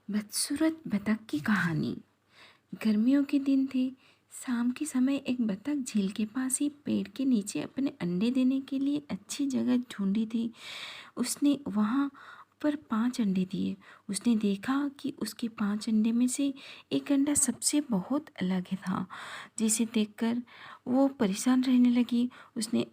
बदसूरत बतख की कहानी। गर्मियों के दिन थे। शाम के समय एक बतख झील के पास ही पेड़ के नीचे अपने अंडे देने के लिए अच्छी जगह ढूंढी थी। उसने वहाँ पर 5 अंडे दिए। उसने देखा कि उसके 5 अंडे में से एक अंडा सबसे बहुत अलग था, जिसे देखकर वो परेशान रहने लगी। उसने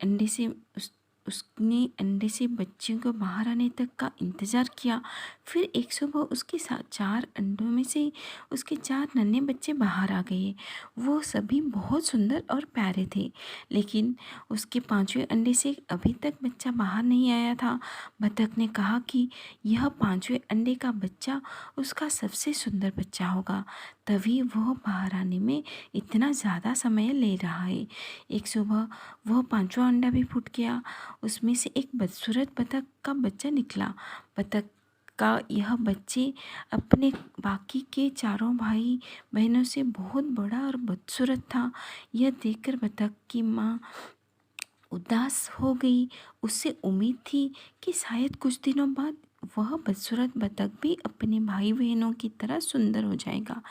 अंडे से बच्चे को बाहर आने तक का इंतज़ार किया। फिर एक सुबह उसके साथ 4 अंडों में से उसके 4 नन्हे बच्चे बाहर आ गए। वो सभी बहुत सुंदर और प्यारे थे, लेकिन उसके 5वें अंडे से अभी तक बच्चा बाहर नहीं आया था। बतख ने कहा कि यह 5वें अंडे का बच्चा उसका सबसे सुंदर बच्चा होगा, तभी वह बाहर आने में इतना ज़्यादा समय ले रहा है। एक सुबह वह 5वां अंडा भी फूट गया। उसमें से एक बदसूरत बतख का बच्चा निकला। बतख का यह बच्चे अपने बाकी के चारों भाई बहनों से बहुत बड़ा और बदसूरत था। यह देखकर बतख की माँ उदास हो गई। उससे उम्मीद थी कि शायद कुछ दिनों बाद वह बदसूरत बतख भी अपने भाई बहनों की तरह सुंदर हो जाएगा।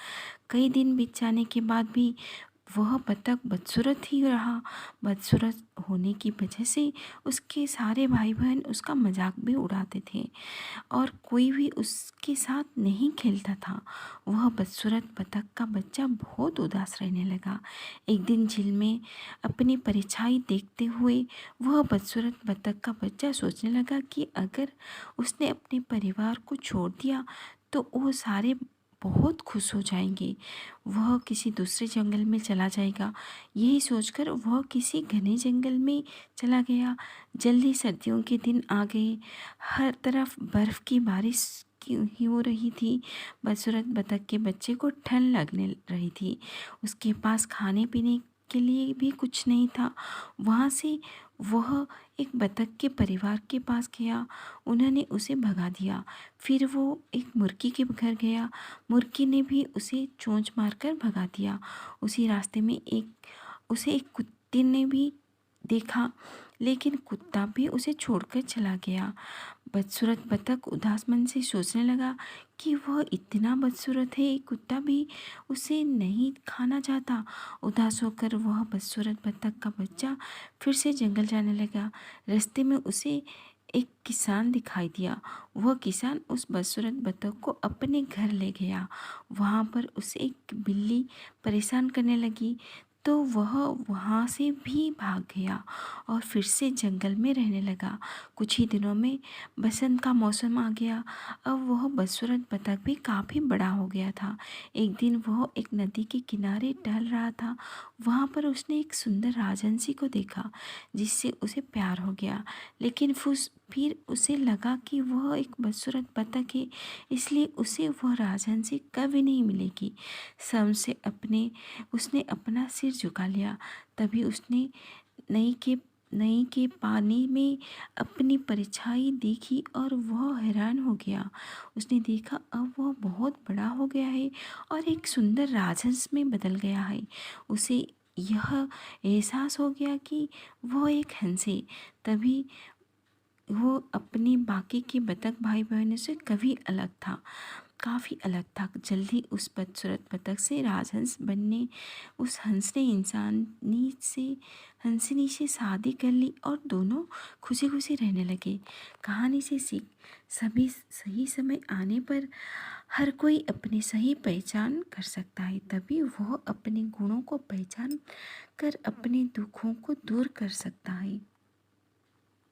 कई दिन बीत जाने के बाद भी वह बतख बदसूरत ही रहा। बदसूरत होने की वजह से उसके सारे भाई बहन उसका मजाक भी उड़ाते थे और कोई भी उसके साथ नहीं खेलता था। वह बदसूरत बतख का बच्चा बहुत उदास रहने लगा। एक दिन झील में अपनी परछाई देखते हुए वह बदसूरत बतख का बच्चा सोचने लगा कि अगर उसने अपने परिवार को छोड़ दिया तो वो सारे बहुत खुश हो जाएंगे। वह किसी दूसरे जंगल में चला जाएगा। यही सोचकर वह किसी घने जंगल में चला गया। जल्दी सर्दियों के दिन आ गए। हर तरफ बर्फ़ की बारिश की हो रही थी। बदसूरत बतख के बच्चे को ठंड लगने रही थी। उसके पास खाने पीने के लिए भी कुछ नहीं था। वहाँ से वह एक बतख के परिवार के पास गया। उन्होंने उसे भगा दिया। फिर वो एक मुर्गी के घर गया। मुर्गी ने भी उसे चोंच मारकर भगा दिया। उसी रास्ते में उसे एक कुत्ते ने भी देखा, लेकिन कुत्ता भी उसे छोड़कर चला गया। बदसूरत बतख उदास मन से सोचने लगा कि वह इतना बदसूरत है, कुत्ता भी उसे नहीं खाना चाहता। उदास होकर वह बदसूरत बतख का बच्चा फिर से जंगल जाने लगा। रास्ते में उसे एक किसान दिखाई दिया। वह किसान उस बदसूरत बतख को अपने घर ले गया। वहाँ पर उसे एक बिल्ली परेशान करने लगी, तो वह वहाँ से भी भाग गया और फिर से जंगल में रहने लगा। कुछ ही दिनों में बसंत का मौसम आ गया। अब वह बदसूरत बतख भी काफ़ी बड़ा हो गया था। एक दिन वह एक नदी के किनारे टहल रहा था। वहाँ पर उसने एक सुंदर राजहंसी को देखा, जिससे उसे प्यार हो गया। लेकिन फिर उसे लगा कि वह एक बदसूरत बतख है, इसलिए उसे वह राजहंसी कभी नहीं मिलेगी। शर्म से उसने अपना सिर झुका लिया। तभी उसने नई के पानी में अपनी परछाई देखी और वह हैरान हो गया। उसने देखा अब वह बहुत बड़ा हो गया है और एक सुंदर राजहंस में बदल गया है। उसे यह एहसास हो गया कि वह एक हंस है। तभी वो अपने बाकी के बतख भाई बहनों से काफ़ी अलग था। जल्दी उस बदसूरत बतख से राजहंस बनने उस हंसनी से शादी कर ली और दोनों खुशी खुशी रहने लगे। कहानी से सीख, सभी सही समय आने पर हर कोई अपनी सही पहचान कर सकता है, तभी वह अपने गुणों को पहचान कर अपने दुखों को दूर कर सकता है।